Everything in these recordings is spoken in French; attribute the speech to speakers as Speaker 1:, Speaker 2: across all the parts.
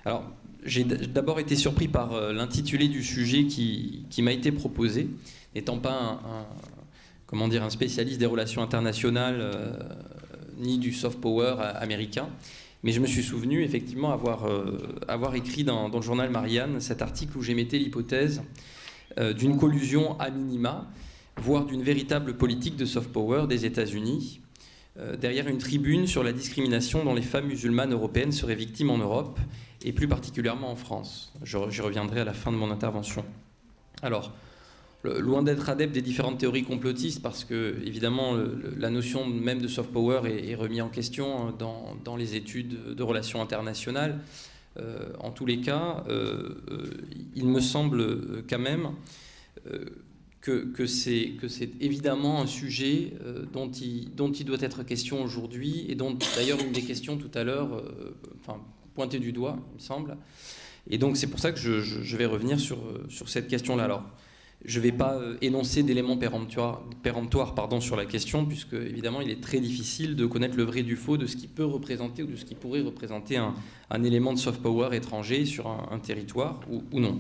Speaker 1: Alors, j'ai d'abord été surpris par l'intitulé du sujet qui m'a été proposé, n'étant pas comment dire, un spécialiste des relations internationales ni du soft power américain. Mais je me suis souvenu effectivement avoir écrit dans le journal Marianne cet article où j'émettais l'hypothèse d'une collusion à minima, voire d'une véritable politique de soft power des États-Unis, derrière une tribune sur la discrimination dont les femmes musulmanes européennes seraient victimes en Europe, et plus particulièrement en France. J'y reviendrai à la fin de mon intervention. Alors, loin d'être adepte des différentes théories complotistes, parce que, évidemment, la notion même de soft power est remise en question dans les études de relations internationales. En tous les cas, il me semble quand même que c'est évidemment un sujet dont il doit être question aujourd'hui, et dont d'ailleurs une des questions tout à l'heure pointée du doigt, il me semble. Et donc c'est pour ça que je vais revenir sur cette question-là. Alors, je ne vais pas énoncer d'éléments péremptoires sur la question, puisque évidemment il est très difficile de connaître le vrai du faux de ce qui peut représenter ou de ce qui pourrait représenter un élément de soft power étranger sur un territoire ou non.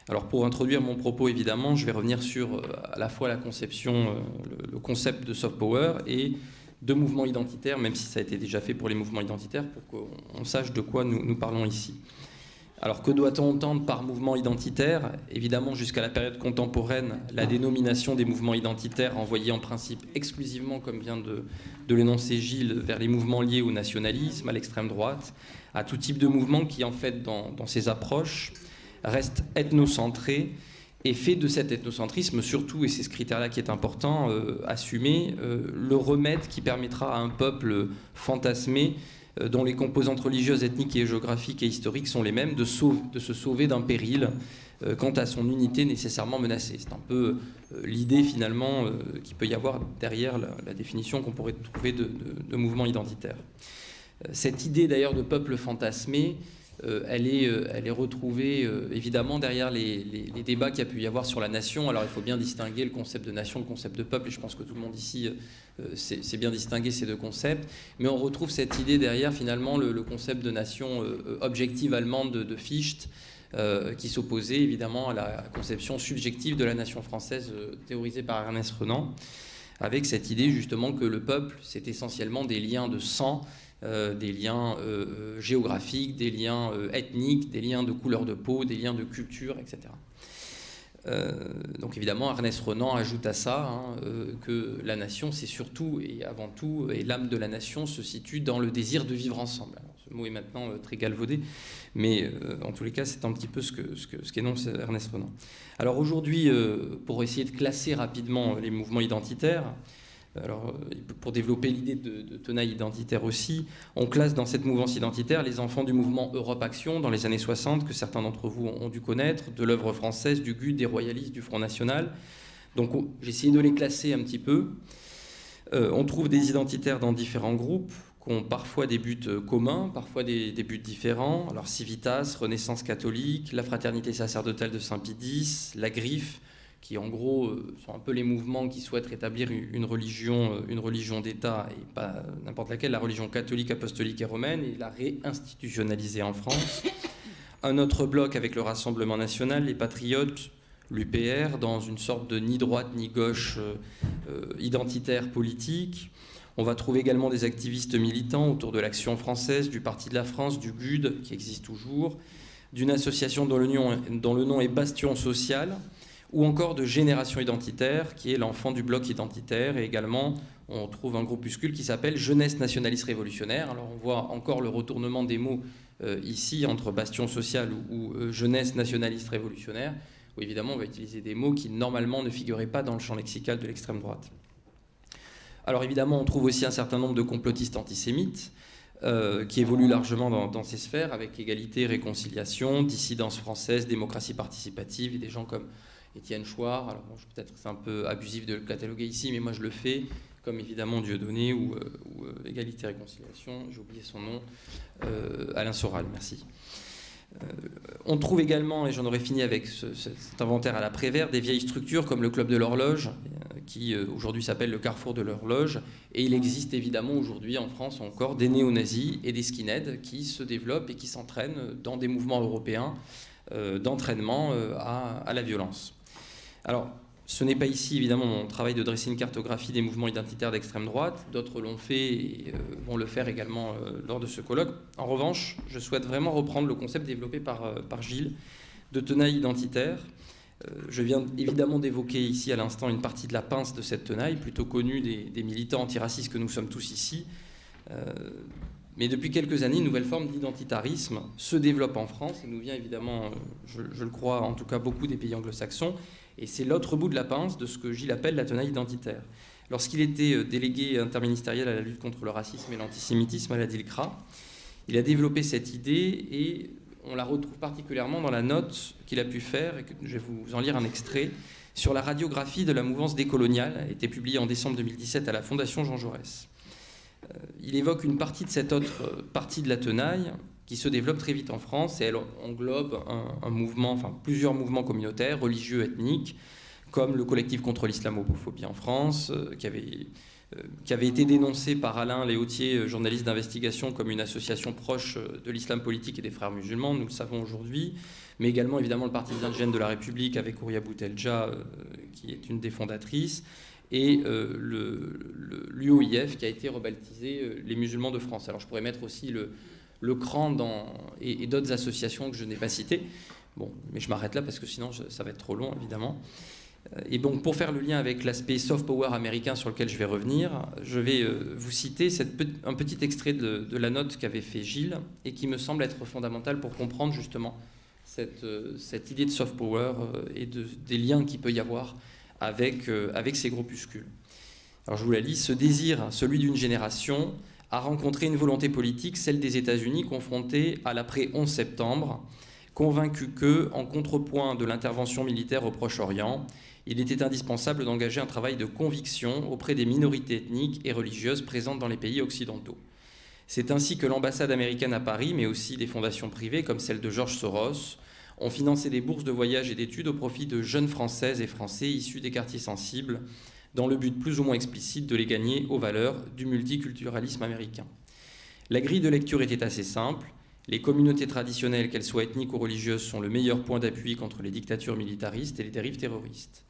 Speaker 1: Alors pour introduire mon propos, évidemment, je vais revenir sur à la fois la conception, le concept de soft power et de mouvements identitaires, même si ça a été déjà fait pour les mouvements identitaires, pour qu'on sache de quoi nous parlons ici. Alors que doit-on entendre par mouvement identitaire ? Évidemment, jusqu'à la période contemporaine, la dénomination des mouvements identitaires renvoyait en principe exclusivement, comme vient de l'énoncer Gilles, vers les mouvements liés au nationalisme, à l'extrême droite, à tout type de mouvement qui, en fait, dans ses approches, reste ethnocentré et fait de cet ethnocentrisme surtout, et c'est ce critère-là qui est important, assumer le remède qui permettra à un peuple fantasmé dont les composantes religieuses, ethniques et géographiques et historiques sont les mêmes, de se sauver d'un péril quant à son unité nécessairement menacée. C'est un peu l'idée finalement qu'il peut y avoir derrière la définition qu'on pourrait trouver de mouvement identitaire. Cette idée d'ailleurs de peuple fantasmé, elle est retrouvée évidemment derrière les débats qu'il y a pu y avoir sur la nation. Alors il faut bien distinguer le concept de nation, le concept de peuple, et je pense que tout le monde ici sait bien distinguer ces deux concepts. Mais on retrouve cette idée derrière finalement le concept de nation objective allemande de Fichte, qui s'opposait évidemment à la conception subjective de la nation française théorisée par Ernest Renan, avec cette idée justement que le peuple, c'est essentiellement des liens de sang, des liens géographiques, des liens ethniques, des liens de couleur de peau, des liens de culture, etc. Donc évidemment, Ernest Renan ajoute à ça que la nation, c'est surtout et avant tout, et l'âme de la nation se situe dans le désir de vivre ensemble. Alors, ce mot est maintenant très galvaudé, mais en tous les cas, c'est un petit peu ce qu'énonce Ernest Renan. Alors aujourd'hui, pour essayer de classer rapidement les mouvements identitaires, alors, pour développer l'idée de tenaille identitaire aussi, on classe dans cette mouvance identitaire les enfants du mouvement Europe Action dans les années 60, que certains d'entre vous ont dû connaître, de l'œuvre française, du GUD, des royalistes, du Front National. Donc j'ai essayé de les classer un petit peu. On trouve des identitaires dans différents groupes, qui ont parfois des buts communs, parfois des buts différents. Alors Civitas, Renaissance catholique, la Fraternité sacerdotale de Saint-Pie X, la Griffe, qui en gros sont un peu les mouvements qui souhaitent rétablir une religion d'État, et pas n'importe laquelle, la religion catholique, apostolique et romaine, et la réinstitutionnaliser en France. Un autre bloc avec le Rassemblement national, les Patriotes, l'UPR, dans une sorte de ni droite ni gauche identitaire politique. On va trouver également des activistes militants autour de l'Action française, du Parti de la France, du GUD, qui existe toujours, d'une association dont le nom est Bastion Social, ou encore de Génération Identitaire, qui est l'enfant du bloc identitaire. Et également, on trouve un groupuscule qui s'appelle Jeunesse Nationaliste Révolutionnaire. Alors on voit encore le retournement des mots ici, entre Bastion Social ou Jeunesse Nationaliste Révolutionnaire, où évidemment on va utiliser des mots qui normalement ne figuraient pas dans le champ lexical de l'extrême droite. Alors évidemment, on trouve aussi un certain nombre de complotistes antisémites, qui évoluent largement dans ces sphères, avec égalité, réconciliation, dissidence française, démocratie participative, et des gens comme Étienne Chouard. Alors bon, peut-être c'est un peu abusif de le cataloguer ici, mais moi je le fais, comme évidemment Dieudonné ou Égalité et Réconciliation, j'ai oublié son nom, Alain Soral, merci. On trouve également, et j'en aurais fini avec cet inventaire à la Prévert, des vieilles structures comme le Club de l'Horloge, qui aujourd'hui s'appelle le Carrefour de l'Horloge. Et il existe évidemment aujourd'hui en France encore des néo-nazis et des skinheads qui se développent et qui s'entraînent dans des mouvements européens d'entraînement à la violence. Alors, ce n'est pas ici, évidemment, mon travail de dresser une cartographie des mouvements identitaires d'extrême droite. D'autres l'ont fait et vont le faire également lors de ce colloque. En revanche, je souhaite vraiment reprendre le concept développé par Gilles de tenaille identitaire. Je viens évidemment d'évoquer ici à l'instant une partie de la pince de cette tenaille, plutôt connue des militants antiracistes que nous sommes tous ici. Mais depuis quelques années, une nouvelle forme d'identitarisme se développe en France et nous vient évidemment, je le crois, en tout cas beaucoup des pays anglo-saxons. Et c'est l'autre bout de la pince de ce que Gilles appelle la tenaille identitaire. Lorsqu'il était délégué interministériel à la lutte contre le racisme et l'antisémitisme à la DILCRA, il a développé cette idée et on la retrouve particulièrement dans la note qu'il a pu faire, et que je vais vous en lire un extrait, sur la radiographie de la mouvance décoloniale, a été publiée en décembre 2017 à la Fondation Jean Jaurès. Il évoque une partie de cette autre partie de la tenaille qui se développe très vite en France et elle englobe un mouvement, enfin plusieurs mouvements communautaires, religieux, ethniques, comme le collectif contre l'islamophobie en France, qui avait été dénoncé par Alain Léautier, journaliste d'investigation, comme une association proche de l'islam politique et des frères musulmans, nous le savons aujourd'hui, mais également évidemment le Parti indigène de la République avec Ouria Boutelja, qui est une des fondatrices, et l'UOIF qui a été rebaptisé les musulmans de France. Alors je pourrais mettre aussi le CRAN et d'autres associations que je n'ai pas citées. Bon, mais je m'arrête là parce que sinon ça va être trop long, évidemment. Et donc, pour faire le lien avec l'aspect soft power américain sur lequel je vais revenir, je vais vous citer un petit extrait de la note qu'avait fait Gilles et qui me semble être fondamental pour comprendre justement cette idée de soft power et des liens qu'il peut y avoir avec ces groupuscules. Alors, je vous la lis. Ce désir, celui d'une génération, a rencontré une volonté politique, celle des États-Unis, confrontée à l'après 11 septembre, convaincu que, en contrepoint de l'intervention militaire au Proche-Orient, il était indispensable d'engager un travail de conviction auprès des minorités ethniques et religieuses présentes dans les pays occidentaux. C'est ainsi que l'ambassade américaine à Paris, mais aussi des fondations privées comme celle de George Soros, ont financé des bourses de voyage et d'études au profit de jeunes Françaises et Français issus des quartiers sensibles, dans le but plus ou moins explicite de les gagner aux valeurs du multiculturalisme américain. La grille de lecture était assez simple. Les communautés traditionnelles, qu'elles soient ethniques ou religieuses, sont le meilleur point d'appui contre les dictatures militaristes et les dérives terroristes.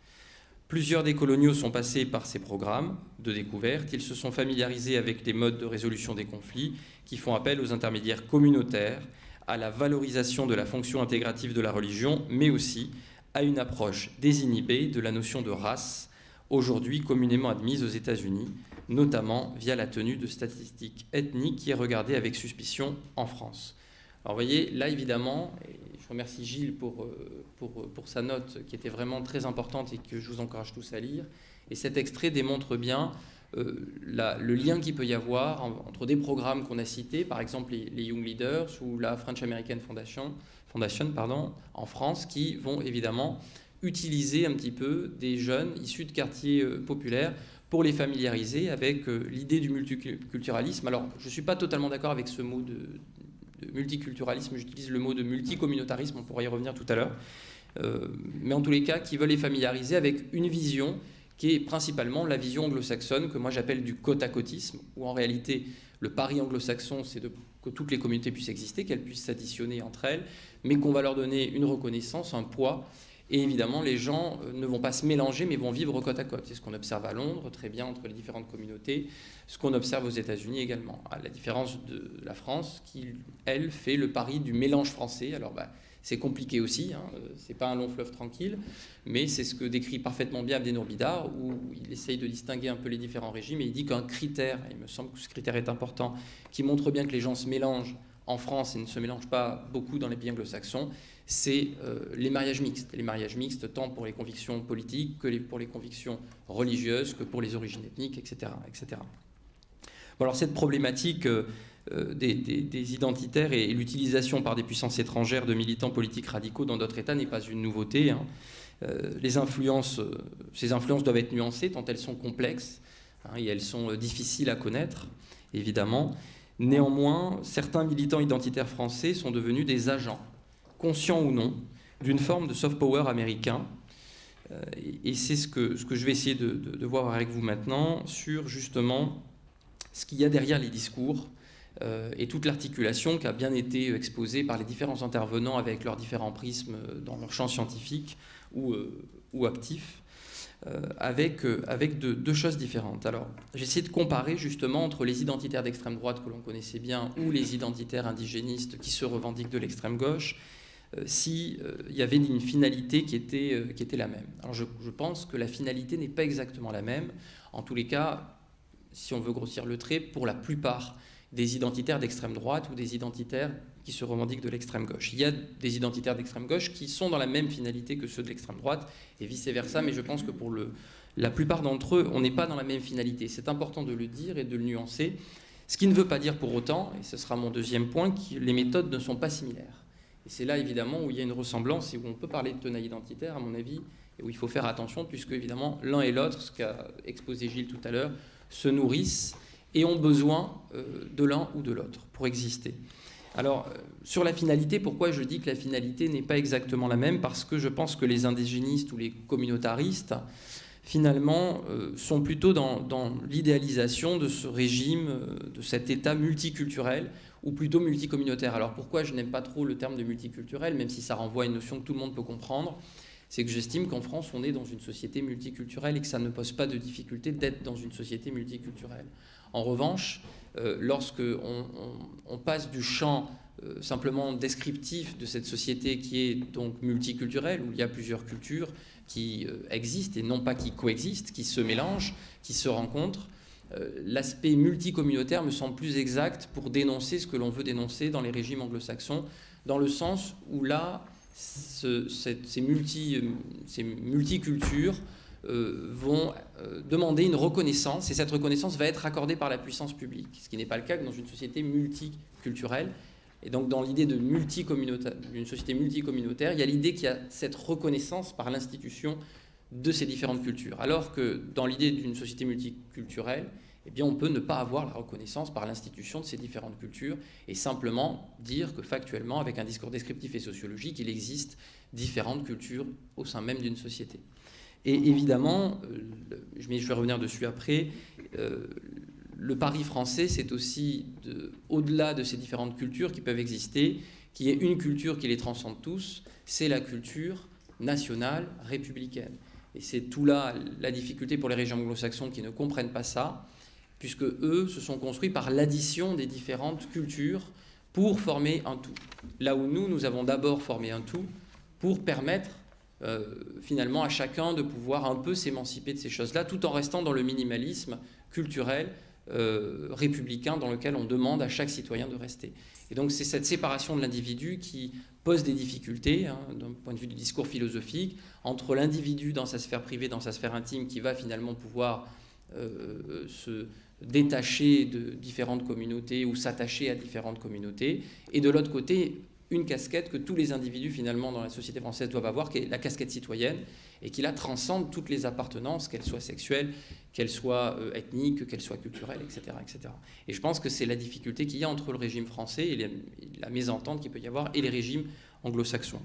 Speaker 1: Plusieurs des coloniaux sont passés par ces programmes de découverte. Ils se sont familiarisés avec les modes de résolution des conflits qui font appel aux intermédiaires communautaires, à la valorisation de la fonction intégrative de la religion, mais aussi à une approche désinhibée de la notion de race, aujourd'hui communément admise aux États-Unis, notamment via la tenue de statistiques ethniques qui est regardée avec suspicion en France. Alors vous voyez, là évidemment, et je remercie Gilles pour sa note qui était vraiment très importante et que je vous encourage tous à lire, et cet extrait démontre bien le lien qu'il peut y avoir entre des programmes qu'on a cités, par exemple les Young Leaders ou la French American Foundation en France, qui vont évidemment utiliser un petit peu des jeunes issus de quartiers populaires pour les familiariser avec l'idée du multiculturalisme. Alors, je ne suis pas totalement d'accord avec ce mot de multiculturalisme, j'utilise le mot de multicommunautarisme, on pourra y revenir tout à l'heure, mais en tous les cas, qui veulent les familiariser avec une vision qui est principalement la vision anglo-saxonne, que moi j'appelle du côte-à-côtisme, où en réalité, le pari anglo-saxon, c'est que toutes les communautés puissent exister, qu'elles puissent s'additionner entre elles, mais qu'on va leur donner une reconnaissance, un poids. Et évidemment, les gens ne vont pas se mélanger, mais vont vivre côte à côte. C'est ce qu'on observe à Londres, très bien, entre les différentes communautés, ce qu'on observe aux États-Unis également. À la différence de la France, qui, elle, fait le pari du mélange français. Alors, c'est compliqué aussi, hein, c'est pas un long fleuve tranquille, mais c'est ce que décrit parfaitement bien Abdenour Bidar, où il essaye de distinguer un peu les différents régimes, et il dit qu'un critère, et il me semble que ce critère est important, qui montre bien que les gens se mélangent en France et ne se mélangent pas beaucoup dans les pays anglo-saxons, c'est les mariages mixtes. Les mariages mixtes, tant pour les convictions politiques que pour les convictions religieuses, que pour les origines ethniques, etc. etc. Bon, alors cette problématique des identitaires et l'utilisation par des puissances étrangères de militants politiques radicaux dans d'autres États n'est pas une nouveauté. Hein. Ces influences doivent être nuancées tant elles sont complexes, hein, et elles sont difficiles à connaître, évidemment. Néanmoins, certains militants identitaires français sont devenus des agents conscient ou non, d'une forme de soft power américain. Et c'est ce que je vais essayer de voir avec vous maintenant sur justement ce qu'il y a derrière les discours et toute l'articulation qui a bien été exposée par les différents intervenants avec leurs différents prismes dans leur champ scientifique ou actif, avec deux choses différentes. Alors, j'ai essayé de comparer justement entre les identitaires d'extrême droite que l'on connaissait bien ou les identitaires indigénistes qui se revendiquent de l'extrême gauche, s'il y avait une finalité qui était la même. Alors, je pense que la finalité n'est pas exactement la même. En tous les cas, si on veut grossir le trait, pour la plupart des identitaires d'extrême droite ou des identitaires qui se revendiquent de l'extrême gauche. Il y a des identitaires d'extrême gauche qui sont dans la même finalité que ceux de l'extrême droite et vice-versa, mais je pense que pour la plupart d'entre eux, on n'est pas dans la même finalité. C'est important de le dire et de le nuancer, ce qui ne veut pas dire pour autant, et ce sera mon deuxième point, que les méthodes ne sont pas similaires. Et c'est là évidemment où il y a une ressemblance et où on peut parler de tenaille identitaire, à mon avis, et où il faut faire attention, puisque évidemment l'un et l'autre, ce qu'a exposé Gilles tout à l'heure, se nourrissent et ont besoin de l'un ou de l'autre pour exister. Alors, sur la finalité, pourquoi je dis que la finalité n'est pas exactement la même? Parce que je pense que les indigénistes ou les communautaristes, finalement, sont plutôt dans l'idéalisation de ce régime, de cet État multiculturel, ou plutôt multicommunautaire. Alors, pourquoi je n'aime pas trop le terme de multiculturel, même si ça renvoie à une notion que tout le monde peut comprendre? C'est que j'estime qu'en France, on est dans une société multiculturelle et que ça ne pose pas de difficulté d'être dans une société multiculturelle. En revanche, lorsque on passe du champ simplement descriptif de cette société qui est donc multiculturelle, où il y a plusieurs cultures qui existent et non pas qui coexistent, qui se mélangent, qui se rencontrent, l'aspect multicommunautaire me semble plus exact pour dénoncer ce que l'on veut dénoncer dans les régimes anglo-saxons, dans le sens où là, ces multicultures vont demander une reconnaissance, et cette reconnaissance va être accordée par la puissance publique, ce qui n'est pas le cas dans une société multiculturelle. Et donc dans l'idée d'une société multicommunautaire, il y a l'idée qu'il y a cette reconnaissance par l'institution de ces différentes cultures, alors que dans l'idée d'une société multiculturelle, eh bien, on peut ne pas avoir la reconnaissance par l'institution de ces différentes cultures et simplement dire que factuellement, avec un discours descriptif et sociologique, il existe différentes cultures au sein même d'une société. Et évidemment, je vais revenir dessus après, le pari français, c'est aussi, au-delà de ces différentes cultures qui peuvent exister, qu'il y ait une culture qui les transcende tous, c'est la culture nationale républicaine. Et c'est tout là la difficulté pour les régions anglo-saxons qui ne comprennent pas ça, puisque eux se sont construits par l'addition des différentes cultures pour former un tout. Là où nous avons d'abord formé un tout pour permettre finalement à chacun de pouvoir un peu s'émanciper de ces choses-là, tout en restant dans le minimalisme culturel républicain dans lequel on demande à chaque citoyen de rester. Et donc c'est cette séparation de l'individu qui pose des difficultés, d'un point de vue du discours philosophique, entre l'individu dans sa sphère privée, dans sa sphère intime, qui va finalement pouvoir se détacher de différentes communautés ou s'attacher à différentes communautés, et de l'autre côté, une casquette que tous les individus finalement dans la société française doivent avoir, qui est la casquette citoyenne, et qui là transcende toutes les appartenances, qu'elles soient sexuelles, qu'elles soient ethniques, qu'elles soient culturelles, etc., etc. Et je pense que c'est la difficulté qu'il y a entre le régime français et la mésentente qu'il peut y avoir et les régimes anglo-saxons.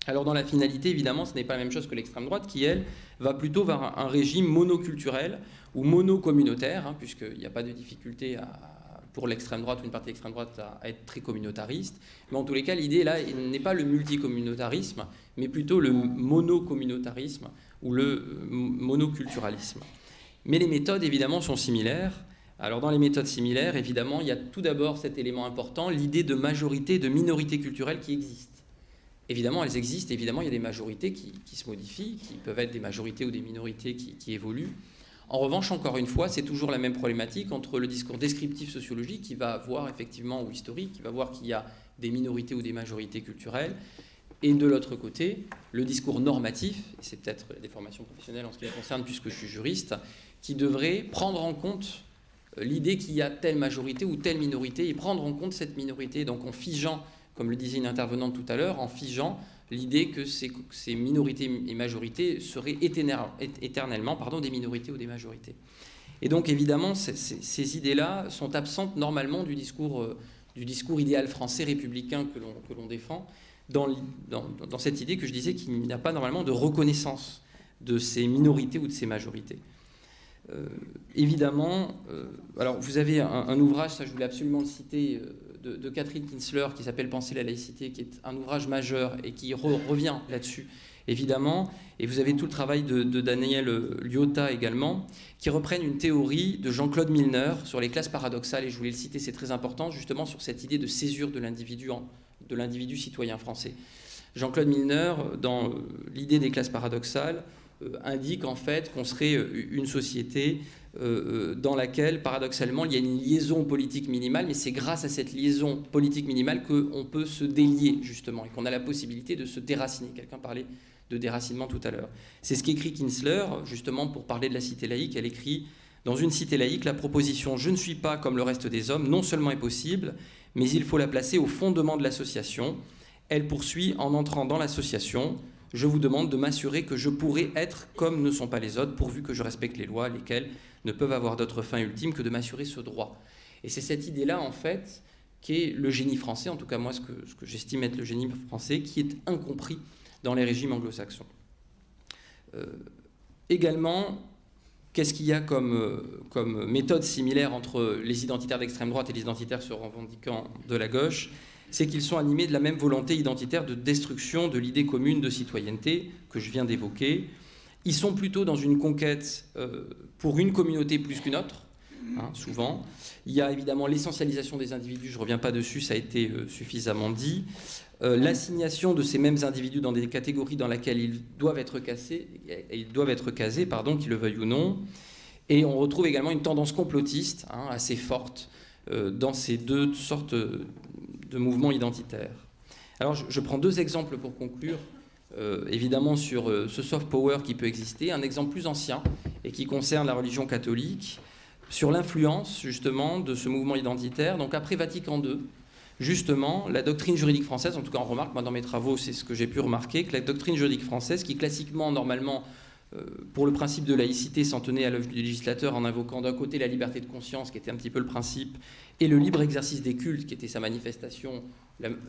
Speaker 1: Alors dans la finalité, évidemment, ce n'est pas la même chose que l'extrême droite qui, elle, va plutôt vers un régime monoculturel ou monocommunautaire, puisqu'il n'y a pas de difficulté pour l'extrême droite ou une partie de l'extrême droite à être très communautariste. Mais en tous les cas, l'idée là n'est pas le multicommunautarisme, mais plutôt le monocommunautarisme ou le monoculturalisme. Mais les méthodes, évidemment, sont similaires. Alors dans les méthodes similaires, évidemment, il y a tout d'abord cet élément important, l'idée de majorité, de minorité culturelle qui existe. Évidemment, elles existent. Évidemment, il y a des majorités qui se modifient, qui peuvent être des majorités ou des minorités qui évoluent. En revanche, encore une fois, c'est toujours la même problématique entre le discours descriptif sociologique qui va voir effectivement, ou historique, qui va voir qu'il y a des minorités ou des majorités culturelles, et de l'autre côté, le discours normatif, et c'est peut-être des formations professionnelles en ce qui me concerne puisque je suis juriste, qui devrait prendre en compte l'idée qu'il y a telle majorité ou telle minorité et prendre en compte cette minorité, donc en figeant, comme le disait une intervenante tout à l'heure, en figeant l'idée que ces minorités et majorités seraient éternellement des minorités ou des majorités. Et donc évidemment, ces idées-là sont absentes normalement du discours du discours idéal français républicain que l'on défend, dans cette idée que je disais qu'il n'y a pas normalement de reconnaissance de ces minorités ou de ces majorités. Évidemment, alors vous avez un ouvrage, ça je voulais absolument le citer, de Catherine Kinsler qui s'appelle « Penser la laïcité », qui est un ouvrage majeur et qui revient là-dessus, évidemment. Et vous avez tout le travail de Daniel Lyotta également, qui reprennent une théorie de Jean-Claude Milner sur les classes paradoxales. Et je voulais le citer, c'est très important, justement sur cette idée de césure de l'individu citoyen français. Jean-Claude Milner, dans l'idée des classes paradoxales, indique en fait qu'on serait une société dans laquelle, paradoxalement, il y a une liaison politique minimale, mais c'est grâce à cette liaison politique minimale qu'on peut se délier, justement, et qu'on a la possibilité de se déraciner. Quelqu'un parlait de déracinement tout à l'heure. C'est ce qu'écrit Kinsler, justement, pour parler de la cité laïque. Elle écrit « Dans une cité laïque, la proposition « je ne suis pas comme le reste des hommes » non seulement est possible, mais il faut la placer au fondement de l'association. Elle poursuit en entrant dans l'association. Je vous demande de m'assurer que je pourrai être comme ne sont pas les autres, pourvu que je respecte les lois, lesquelles ne peuvent avoir d'autre fin ultime que de m'assurer ce droit. Et c'est cette idée-là, en fait, qui est le génie français, en tout cas moi, ce que j'estime être le génie français, qui est incompris dans les régimes anglo-saxons. Également, qu'est-ce qu'il y a comme méthode similaire entre les identitaires d'extrême droite et les identitaires se revendiquant de la gauche ? C'est qu'ils sont animés de la même volonté identitaire de destruction de l'idée commune de citoyenneté que je viens d'évoquer. Ils sont plutôt dans une conquête pour une communauté plus qu'une autre, souvent. Il y a évidemment l'essentialisation des individus, je ne reviens pas dessus, ça a été suffisamment dit. L'assignation de ces mêmes individus dans des catégories dans lesquelles ils doivent être casés, qu'ils le veuillent ou non. Et on retrouve également une tendance complotiste assez forte dans ces deux sortes de mouvements identitaires. Alors je prends deux exemples pour conclure, évidemment sur ce soft power qui peut exister, un exemple plus ancien et qui concerne la religion catholique, sur l'influence justement de ce mouvement identitaire. Donc après Vatican II, justement, la doctrine juridique française, en tout cas on remarque, moi dans mes travaux c'est ce que j'ai pu remarquer, que la doctrine juridique française, qui classiquement, normalement, pour le principe de laïcité, s'en tenait à l'œuvre du législateur en invoquant d'un côté la liberté de conscience, qui était un petit peu le principe, et le libre exercice des cultes, qui était sa manifestation,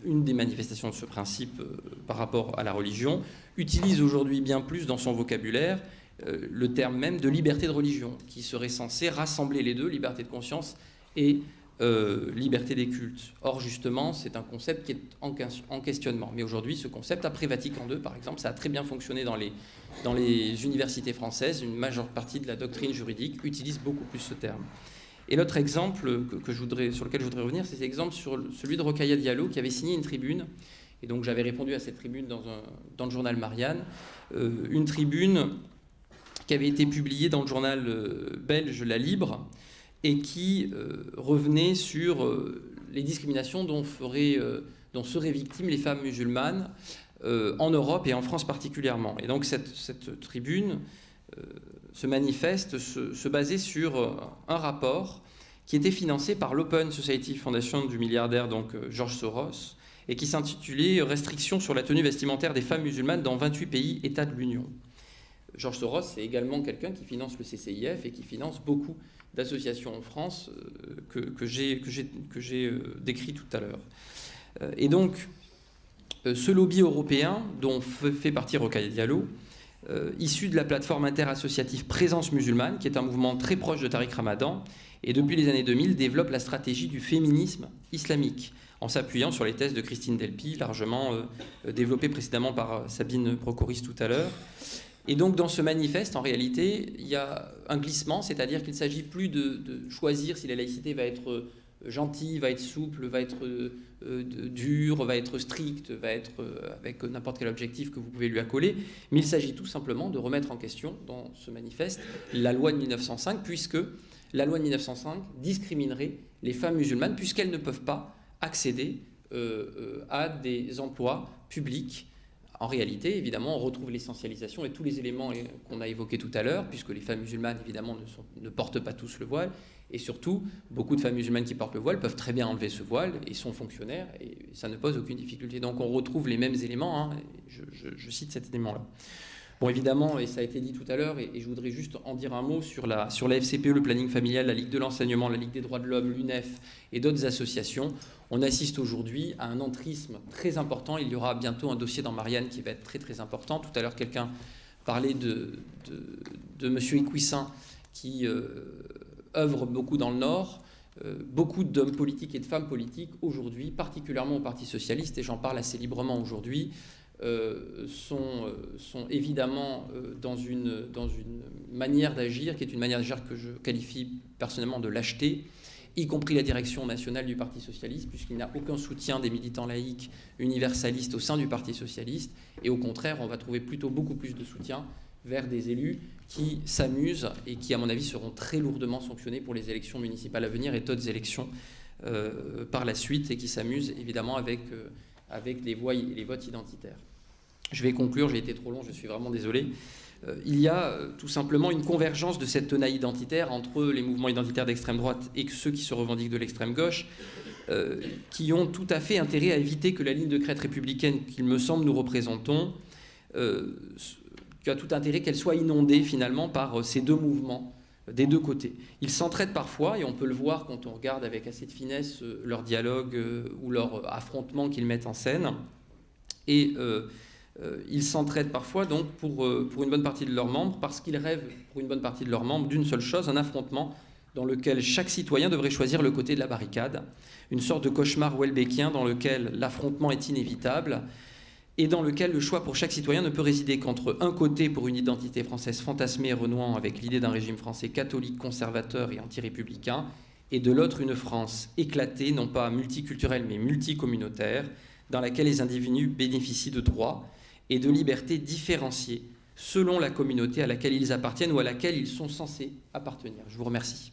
Speaker 1: une des manifestations de ce principe par rapport à la religion, utilise aujourd'hui bien plus dans son vocabulaire le terme même de liberté de religion, qui serait censé rassembler les deux, liberté de conscience et liberté des cultes. Or, justement, c'est un concept qui est en questionnement. Mais aujourd'hui, ce concept, après Vatican II, par exemple, ça a très bien fonctionné dans les universités françaises. Une majeure partie de la doctrine juridique utilise beaucoup plus ce terme. Et l'autre exemple sur lequel je voudrais revenir, c'est l'exemple sur celui de Rokhaya Diallo, qui avait signé une tribune. Et donc, j'avais répondu à cette tribune dans le journal Marianne. Une tribune qui avait été publiée dans le journal belge La Libre, et qui revenait sur les discriminations dont seraient victimes les femmes musulmanes en Europe et en France particulièrement. Et donc cette tribune, ce manifeste, se basait sur un rapport qui était financé par l'Open Society Foundation du milliardaire donc George Soros, et qui s'intitulait « Restrictions sur la tenue vestimentaire des femmes musulmanes dans 28 pays, États de l'Union ». George Soros, c'est également quelqu'un qui finance le CCIF et qui finance beaucoup d'associations en France que j'ai décrit tout à l'heure. Et donc, ce lobby européen, dont fait partie Rokhaya Diallo, issu de la plateforme interassociative Présence musulmane, qui est un mouvement très proche de Tariq Ramadan, et depuis les années 2000, développe la stratégie du féminisme islamique, en s'appuyant sur les thèses de Christine Delpy, largement développées précédemment par Sabine Procoris tout à l'heure. Et donc, dans ce manifeste, en réalité, il y a un glissement, c'est-à-dire qu'il ne s'agit plus de choisir si la laïcité va être gentille, va être souple, va être dure, va être stricte, va être avec n'importe quel objectif que vous pouvez lui accoler, mais il s'agit tout simplement de remettre en question, dans ce manifeste, la loi de 1905, puisque la loi de 1905 discriminerait les femmes musulmanes, puisqu'elles ne peuvent pas accéder à des emplois publics. En réalité, évidemment, on retrouve l'essentialisation et tous les éléments qu'on a évoqués tout à l'heure, puisque les femmes musulmanes, évidemment, ne portent pas tous le voile. Et surtout, beaucoup de femmes musulmanes qui portent le voile peuvent très bien enlever ce voile et sont fonctionnaires, et ça ne pose aucune difficulté. Donc on retrouve les mêmes éléments, je cite cet élément-là. Bon, évidemment, et ça a été dit tout à l'heure, et je voudrais juste en dire un mot sur la FCPE, le planning familial, la Ligue de l'enseignement, la Ligue des droits de l'homme, l'UNEF et d'autres associations. On assiste aujourd'hui à un entrisme très important. Il y aura bientôt un dossier dans Marianne qui va être très très important. Tout à l'heure, quelqu'un parlait de M. Écuissin qui œuvre beaucoup dans le Nord. Beaucoup d'hommes politiques et de femmes politiques aujourd'hui, particulièrement au Parti socialiste, et j'en parle assez librement aujourd'hui, sont évidemment dans une manière d'agir qui est une manière d'agir que je qualifie personnellement de lâcheté, y compris la direction nationale du Parti socialiste, puisqu'il n'a aucun soutien des militants laïcs universalistes au sein du Parti socialiste, et au contraire, on va trouver plutôt beaucoup plus de soutien vers des élus qui s'amusent et qui, à mon avis, seront très lourdement sanctionnés pour les élections municipales à venir et d'autres élections par la suite, et qui s'amusent évidemment avec les voix et les votes identitaires. Je vais conclure, j'ai été trop long, je suis vraiment désolé. Il y a tout simplement une convergence de cette tenaille identitaire entre les mouvements identitaires d'extrême droite et ceux qui se revendiquent de l'extrême gauche, qui ont tout à fait intérêt à éviter que la ligne de crête républicaine qu'il me semble nous représentons, qui a tout intérêt qu'elle soit inondée finalement par ces deux mouvements des deux côtés. Ils s'entraident parfois, et on peut le voir quand on regarde avec assez de finesse leur dialogue ou leur affrontement qu'ils mettent en scène. Et ils s'entraident parfois donc pour une bonne partie de leurs membres, parce qu'ils rêvent pour une bonne partie de leurs membres d'une seule chose, un affrontement dans lequel chaque citoyen devrait choisir le côté de la barricade, une sorte de cauchemar welbeckien dans lequel l'affrontement est inévitable, et dans lequel le choix pour chaque citoyen ne peut résider qu'entre un côté pour une identité française fantasmée et renouant avec l'idée d'un régime français catholique, conservateur et anti-républicain, et de l'autre une France éclatée, non pas multiculturelle mais multicommunautaire, dans laquelle les individus bénéficient de droits et de libertés différenciées selon la communauté à laquelle ils appartiennent ou à laquelle ils sont censés appartenir. Je vous remercie.